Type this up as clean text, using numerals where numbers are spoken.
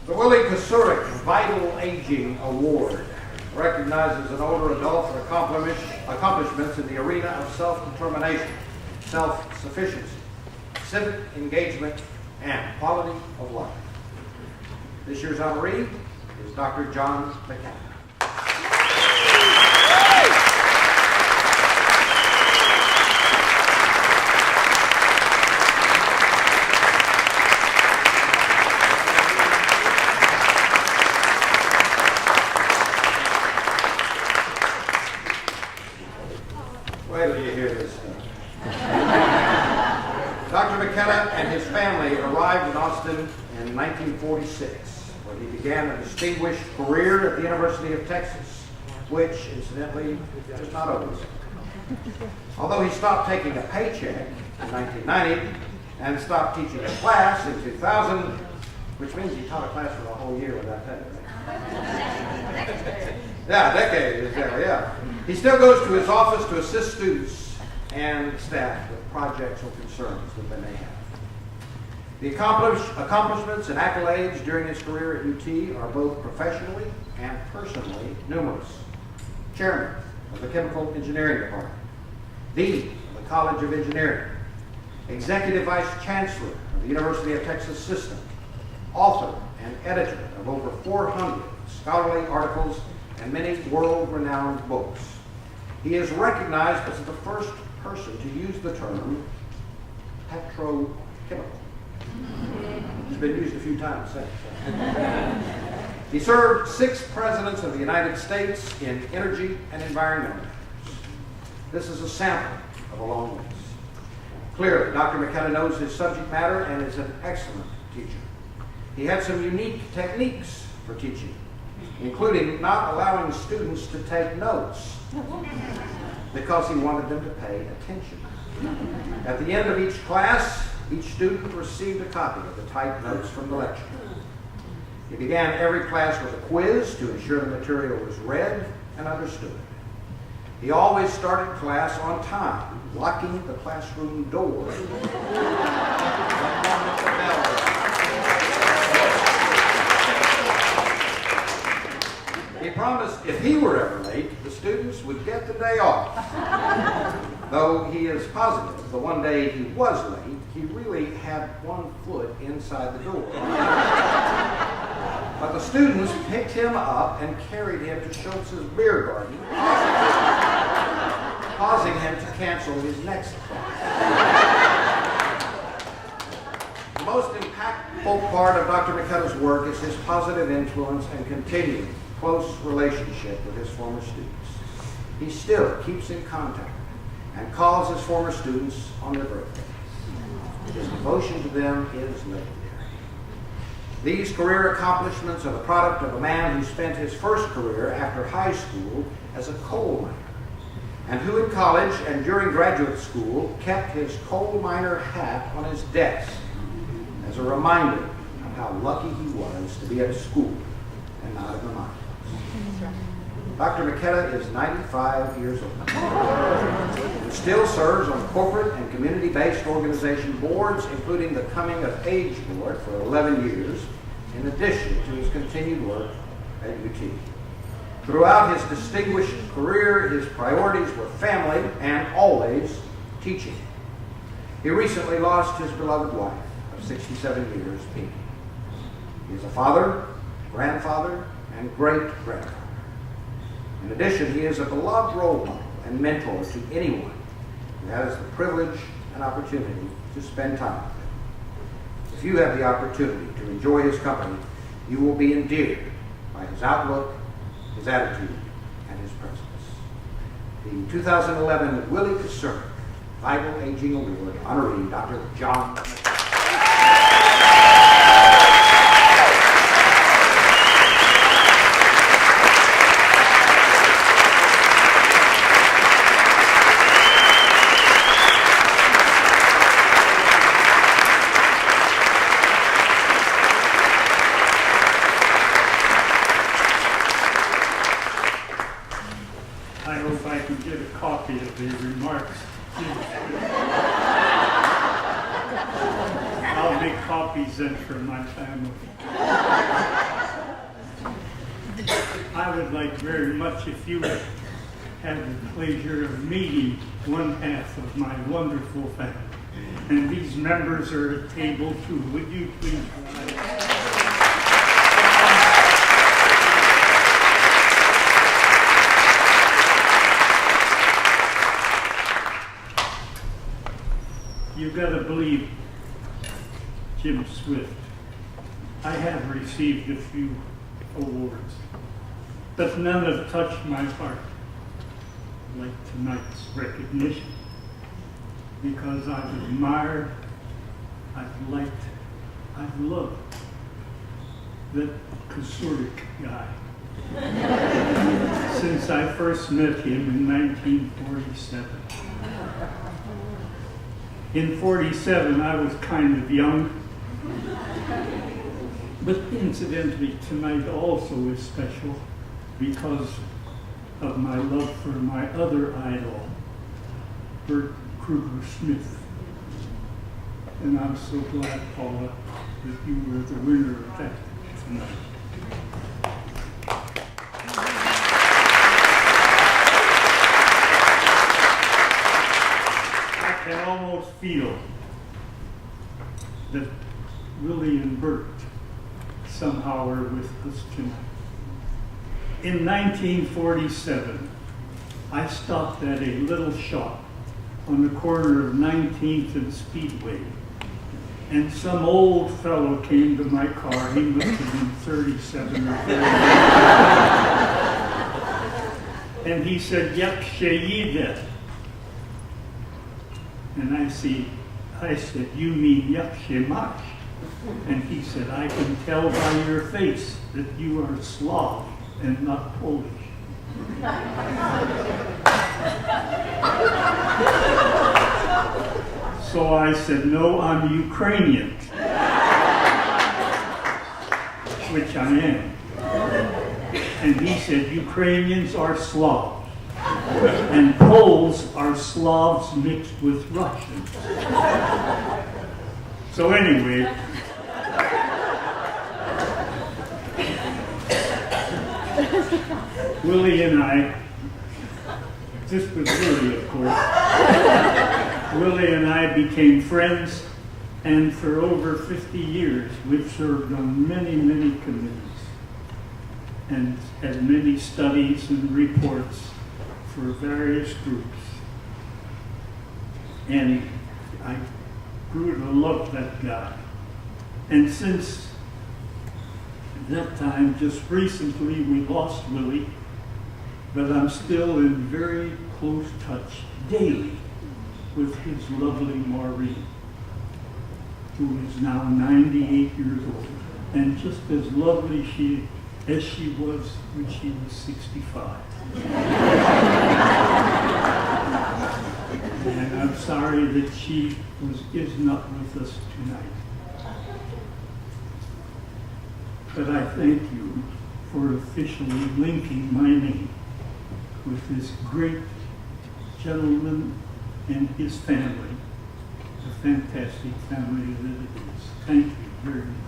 The Willie Kocurek Vital Aging Award recognizes an older adult for accomplishments in the arena of self-determination, self-sufficiency, civic engagement, and quality of life. This year's honoree is Dr. John McKetta. Wait till you hear this stuff. Dr. McKetta and his family arrived in Austin in 1946, where he began a distinguished career at the University of Texas, which, incidentally, is not over. Although he stopped taking a paycheck in 1990 and stopped teaching a class in 2000, which means he taught a class for a whole year without pay. Yeah, a decade is there, yeah. He still goes to his office to assist students and staff with projects or concerns that they may have. The accomplishments and accolades during his career at UT are both professionally and personally numerous. Chairman of the Chemical Engineering Department, Dean of the College of Engineering, Executive Vice Chancellor of the University of Texas System, author and editor of over 400 scholarly articles and many world-renowned books. He is recognized as the first person to use the term petrochemical. It's been used a few times since. He served 6 presidents of the United States in energy and environmental matters. This is a sample of a long list. Clearly, Dr. McKetta knows his subject matter and is an excellent teacher. He had some unique techniques for teaching, including not allowing students to take notes because he wanted them to pay attention. At the end of each class, each student received a copy of the typed notes from the lecture. He began every class with a quiz to ensure the material was read and understood. He always started class on time, locking the classroom door. He promised if he were ever late, the students would get the day off. Though he is positive the one day he was late, he really had one foot inside the door. But the students picked him up and carried him to Schultz's beer garden, causing him to cancel his next class. The most impactful part of Dr. McKetta's work is his positive influence and continuing close relationship with his former students. He still keeps in contact and calls his former students on their birthdays. His devotion to them is legendary. These career accomplishments are the product of a man who spent his first career after high school as a coal miner, and who in college and during graduate school kept his coal miner hat on his desk as a reminder of how lucky he was to be at school and not in the mine. Dr. McKetta is 95 years old. He still serves on corporate and community-based organization boards, including the Coming of Age Board for 11 years, in addition to his continued work at UT. Throughout his distinguished career, his priorities were family and always teaching. He recently lost his beloved wife of 67 years, Pinky. He is a father, grandfather, and great-grandfather. In addition, he is a beloved role model and mentor to anyone who has the privilege and opportunity to spend time with him. If you have the opportunity to enjoy his company, you will be endeared by his outlook, his attitude, and his presence. The 2011 Willie Kocurek Vital Aging Award honoree, Dr. John McKetta. I hope I can get a copy of the remarks. I'll make copies then for my family. would like very much if you had the pleasure of meeting one half of my wonderful family. And these members are at table too. Would you please rise? You've got to believe Jim Swift. I have received a few awards, but none have touched my heart like tonight's recognition, because I've admired, I've liked, I've loved that Kocurek guy since I first met him in 1947. In 47, I was kind of young, but incidentally, tonight also is special because of my love for my other idol, Bert Kruger Smith. And I'm so glad, Paula, that you were the winner of that tonight. I can almost feel that Willie and Bert somehow are with us tonight. In 1947, I stopped at a little shop on the corner of 19th and Speedway, and some old fellow came to my car. He must have been 37 or 38. And he said, "Yak sheyide." And I said, "You mean yak shemash?" And he said, "I can tell by your face that you are Slav and not Polish." So I said, "No, I'm Ukrainian," which I am. And he said, "Ukrainians are Slavs, and Poles are Slavs mixed with Russians." So anyway, Willie and I, this was Willie, of course, Willie and I became friends, and for over 50 years we've served on many, many committees and had many studies and reports for various groups. And I grew to love that guy. And since that time, just recently, we lost Willie, but I'm still in very close touch daily with his lovely Maureen, who is now 98 years old, and just as lovely as she was when she was 65. And I'm sorry that she is not with us tonight. But I thank you for officially linking my name with this great gentleman and his family, the fantastic family that it is. Thank you very much.